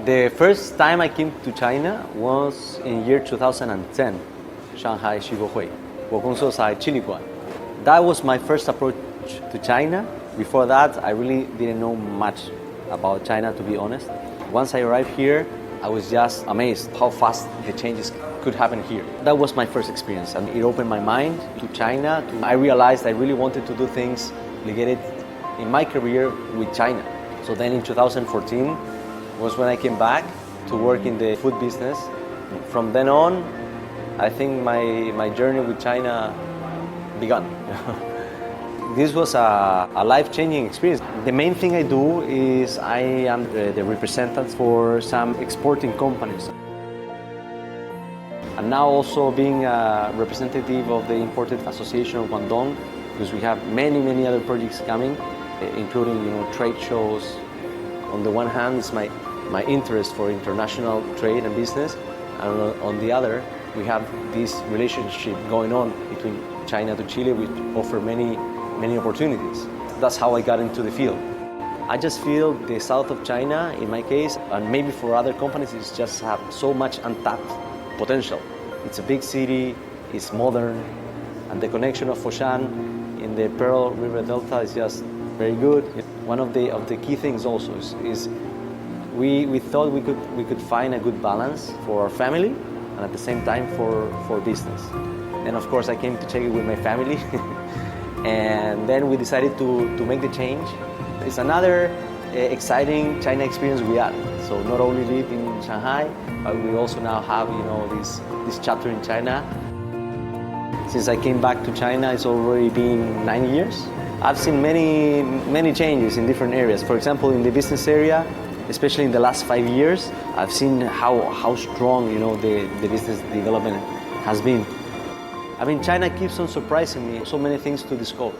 The first time I came to China was in year 2010, Shanghai 世博会，我工作在气力馆。That was my first approach to China. Before that, I really didn't know much about China, to be honest. Once I arrived here, I was just amazed how fast the changes could happen here. That was my first experience, and it opened my mind to China. I realized I really wanted to do things related in my career with China. So then in 2014 was when I came back to work in the food business. From then on, I think my journey with China began. This was a life-changing experience. The main thing I do is I am the representative for some exporting companies. And now also being a representative of the Imported Association of Guangdong, because we have many other projects coming, including trade shows. On the one hand, it's my interest for international trade and business, and on the other, we have this relationship going on between China to Chile, which offer many opportunities. That's how I got into the field. I just feel the south of China, in my case, and maybe for other companies, it's just have so much untapped potential. It's a big city, it's modern, and the connection of Foshan in the Pearl River Delta is just very good. One of the key things also is we thought we could find a good balance for our family and at the same time for business. And of course I came to check it with my family and then we decided to make the change. It's another exciting China experience we had. So not only live in Shanghai, but we also now have this chapter in China. Since I came back to China, it's already been 9 years. I've seen many changes in different areas. For example, in the business area, especially in the last 5 years, I've seen how strong the business development has been. I mean, China keeps on surprising me. So many things to discover.